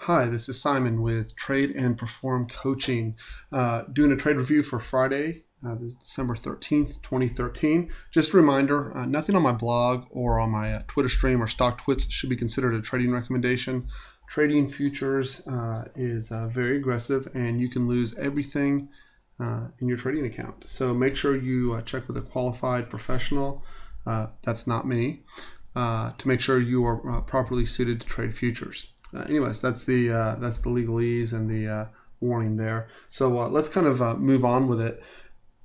Hi, this is Simon with Trade and Perform Coaching, doing a trade review for Friday, this is December 13th, 2013. Just a reminder, nothing on my blog or on my Twitter stream or stock twits should be considered a trading recommendation. Trading futures is very aggressive and you can lose everything in your trading account. So make sure you check with a qualified professional, that's not me, to make sure you are properly suited to trade futures. Anyways, that's the legalese and the warning there. So let's kind of move on with it.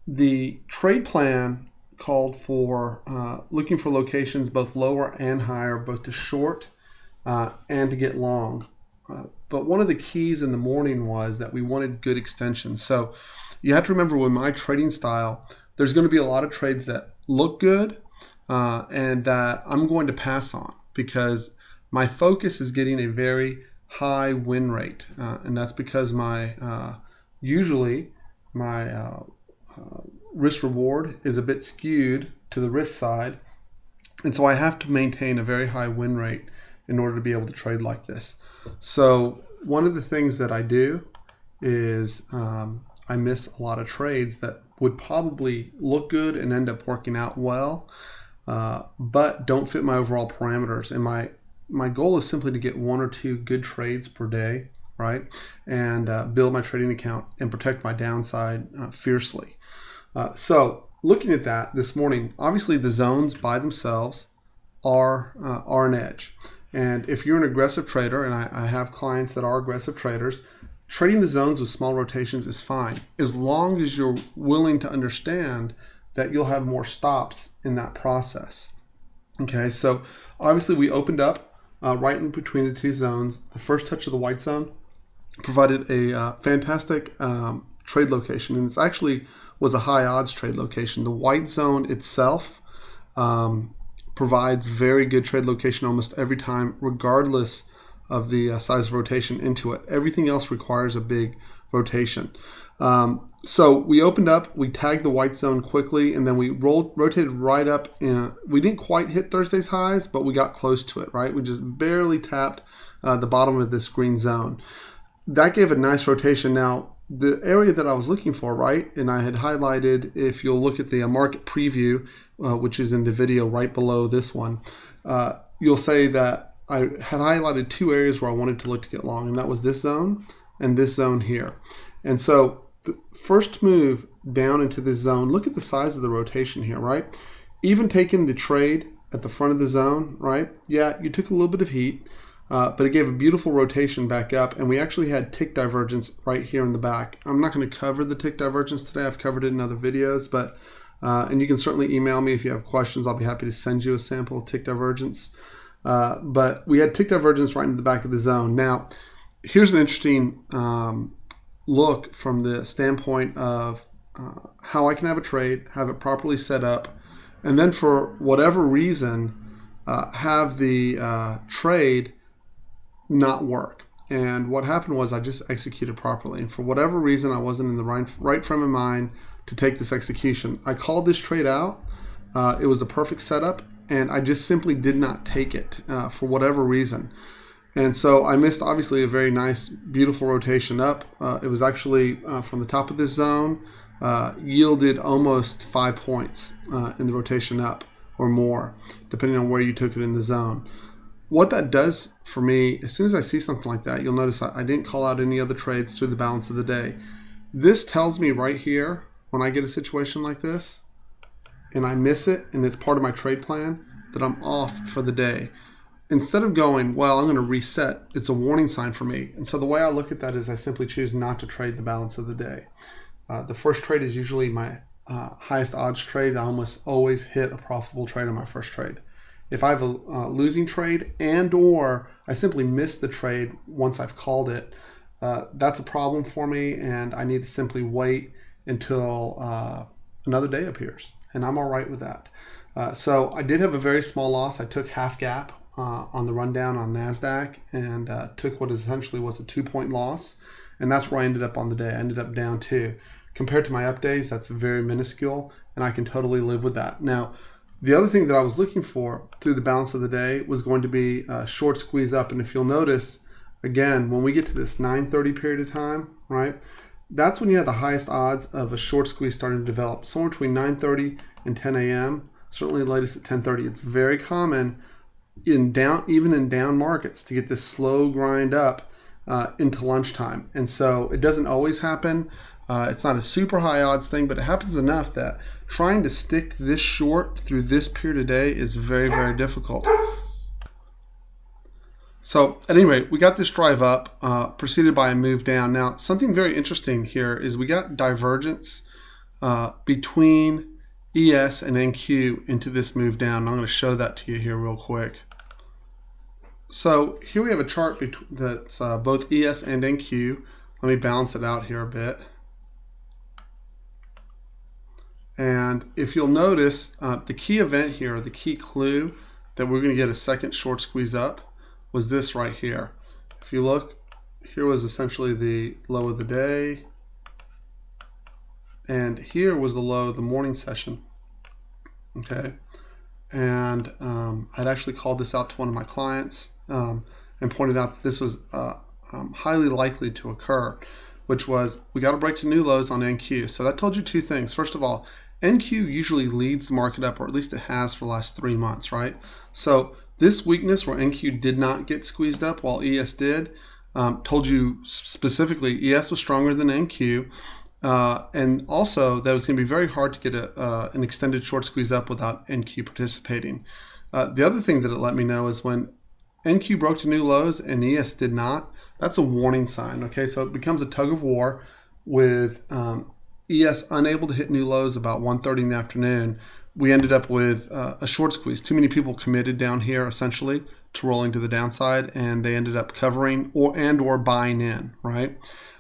The trade plan called for looking for locations both lower and higher, both to short and to get long. But one of the keys in the morning was that we wanted good extensions. So you have to remember, with my trading style, there's going to be a lot of trades that look good and that I'm going to pass on, because my focus is getting a very high win rate, and that's because usually my risk reward is a bit skewed to the risk side, and so I have to maintain a very high win rate in order to be able to trade like this. So one of the things that I do is I miss a lot of trades that would probably look good and end up working out well, but don't fit my overall parameters. And my goal is simply to get one or two good trades per day, right? And build my trading account and protect my downside fiercely. So looking at that this morning, obviously the zones by themselves are an edge. And if you're an aggressive trader, and I have clients that are aggressive traders, trading the zones with small rotations is fine, as long as you're willing to understand that you'll have more stops in that process. Okay, so obviously we opened up right in between the two zones. The first touch of the white zone provided a fantastic trade location, and it actually was a high odds trade location. The white zone itself provides very good trade location almost every time, regardless of the size of rotation into it. Everything else requires a big rotation. So we opened up, we tagged the white zone quickly, and then we rotated right up. We didn't quite hit Thursday's highs, but we got close to it, right? We just barely tapped the bottom of this green zone. That gave a nice rotation. Now, the area that I was looking for, right, and I had highlighted, if you'll look at the market preview, which is in the video right below this one, you'll say that I had highlighted two areas where I wanted to look to get long, and that was this zone and this zone here. And so the first move down into this zone, look at the size of the rotation here, right? Even taking the trade at the front of the zone, right? Yeah, you took a little bit of heat, but it gave a beautiful rotation back up, and we actually had tick divergence right here in the back. I'm not going to cover the tick divergence today. I've covered it in other videos, but and you can certainly email me if you have questions. I'll be happy to send you a sample of tick divergence. But we had tick divergence right in the back of the zone. Now, here's an interesting look from the standpoint of how I can have a trade, have it properly set up, and then for whatever reason have the trade not work. And what happened was I just executed properly, and for whatever reason I wasn't in the right frame of mind to take this execution. I called this trade out. It was a perfect setup, and I just simply did not take it for whatever reason. And so I missed, obviously, a very nice, beautiful rotation up. It was actually from the top of this zone, yielded almost 5 points in the rotation up or more, depending on where you took it in the zone. What that does for me, as soon as I see something like that, you'll notice I didn't call out any other trades through the balance of the day. This tells me right here, when I get a situation like this, and I miss it, and it's part of my trade plan, that I'm off for the day. Instead of going, well, I'm going to reset, it's a warning sign for me. And so the way I look at that is I simply choose not to trade the balance of the day. The first trade is usually my highest odds trade. I almost always hit a profitable trade on my first trade. If I have a losing trade and or I simply miss the trade once I've called it, that's a problem for me, and I need to simply wait until another day appears. And I'm all right with that. So I did have a very small loss. I took half gap on the rundown on NASDAQ and took what essentially was a 2-point loss. And that's where I ended up on the day. I ended up down 2. Compared to my up days, that's very minuscule, and I can totally live with that. Now, the other thing that I was looking for through the balance of the day was going to be a short squeeze up. And if you'll notice, again, when we get to this 9:30 period of time, right, that's when you have the highest odds of a short squeeze starting to develop. Somewhere between 9:30 and 10 a.m., certainly the latest at 10:30. It's very common even in down markets to get this slow grind up into lunchtime. And so it doesn't always happen. It's not a super high odds thing, but it happens enough that trying to stick this short through this period of day is very, very difficult. So at any rate, we got this drive up, preceded by a move down. Now, something very interesting here is we got divergence between ES and NQ into this move down. And I'm going to show that to you here real quick. So here we have a chart that's both ES and NQ. Let me balance it out here a bit. And if you'll notice, the key event here, the key clue that we're going to get a second short squeeze up was this right here. If you look, here was essentially the low of the day, and here was the low of the morning session. Okay, and I'd actually called this out to one of my clients and pointed out that this was highly likely to occur, which was we got to break to new lows on NQ. So that told you two things. First of all, NQ usually leads the market up, or at least it has for the last 3 months, right? So this weakness where NQ did not get squeezed up while ES did, told you specifically ES was stronger than NQ, and also that it was going to be very hard to get an extended short squeeze up without NQ participating. The other thing that it let me know is when NQ broke to new lows and ES did not, that's a warning sign. Okay, so it becomes a tug of war with ES unable to hit new lows about 1:30 in the afternoon. We ended up with a short squeeze. Too many people committed down here essentially to rolling to the downside, and they ended up covering or buying in, right?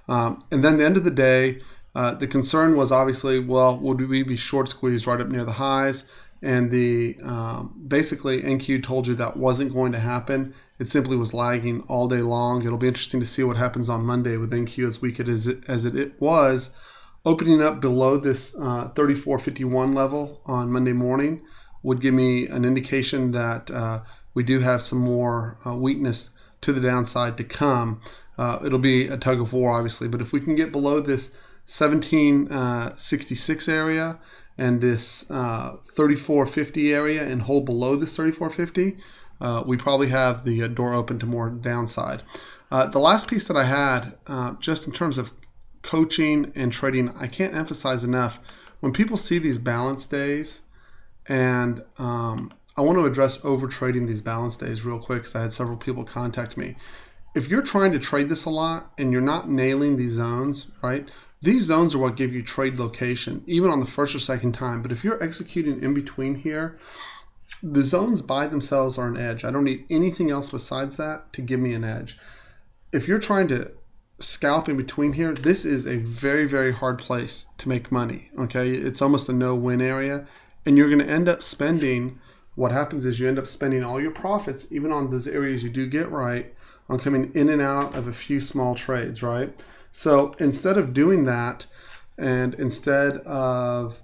And then the end of the day, the concern was obviously, well, would we be short squeezed right up near the highs? And the basically NQ told you that wasn't going to happen. It simply was lagging all day long. It'll be interesting to see what happens on Monday with NQ as weak as it was. Opening up below this 34.51 level on Monday morning would give me an indication that we do have some more weakness to the downside to come. It'll be a tug of war, obviously, but if we can get below this 1766 area and this 34.50 area and hold below this 34.50, we probably have the door open to more downside. The last piece that I had, just in terms of coaching and trading, I can't emphasize enough, when people see these balance days, and I want to address over trading these balance days real quick because I had several people contact me. If you're trying to trade this a lot and you're not nailing these zones, right? These zones are what give you trade location, even on the first or second time. But if you're executing in between here, the zones by themselves are an edge. I don't need anything else besides that to give me an edge. If you're trying to scalp in between here, this is a very, very hard place to make money. Okay, it's almost a no-win area, and you're going to end up spending. What happens is you end up spending all your profits, even on those areas you do get right, on coming in and out of a few small trades, right? So instead of doing that, and instead of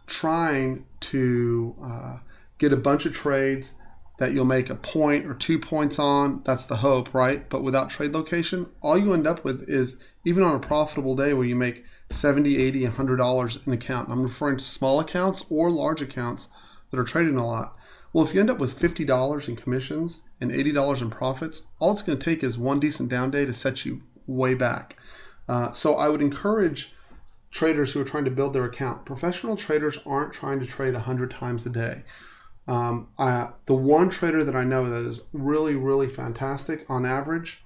trying to get a bunch of trades that you'll make a point or 2 points on, that's the hope, right? But without trade location, all you end up with is, even on a profitable day where you make $70, $80, $100 an account, I'm referring to small accounts or large accounts that are trading a lot. Well, if you end up with $50 in commissions and $80 in profits, all it's going to take is one decent down day to set you way back. So I would encourage traders who are trying to build their account. Professional traders aren't trying to trade 100 times a day. The one trader that I know that is really, really fantastic, on average,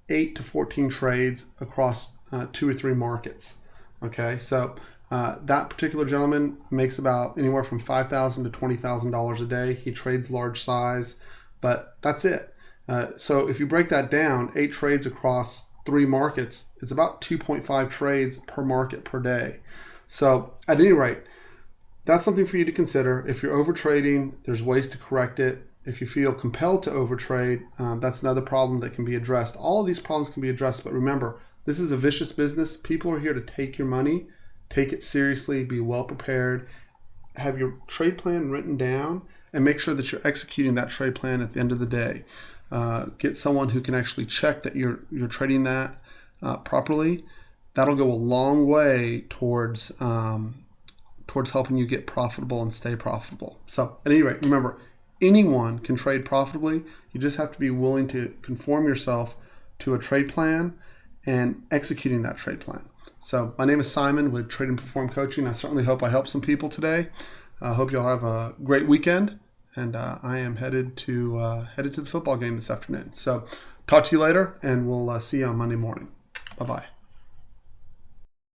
8 to 14 trades across 2 or 3 markets. Okay, so that particular gentleman makes about anywhere from $5,000 to $20,000 a day. He trades large size, but that's it. So if you break that down, 8 trades across 3 markets, it's about 2.5 trades per market per day. So at any rate, that's something for you to consider. If you're overtrading, there's ways to correct it. If you feel compelled to overtrade, that's another problem that can be addressed. All of these problems can be addressed, but remember, this is a vicious business. People are here to take your money, take it seriously, be well prepared, have your trade plan written down, and make sure that you're executing that trade plan at the end of the day. get someone who can actually check that you're trading that properly. That'll go a long way towards helping you get profitable and stay profitable. So at any rate, remember, anyone can trade profitably. You just have to be willing to conform yourself to a trade plan and executing that trade plan. So my name is Simon with Trade and Perform Coaching. I certainly hope I helped some people today. I hope you'll have a great weekend, and I am headed to the football game this afternoon. So talk to you later, and we'll see you on Monday morning. Bye-bye.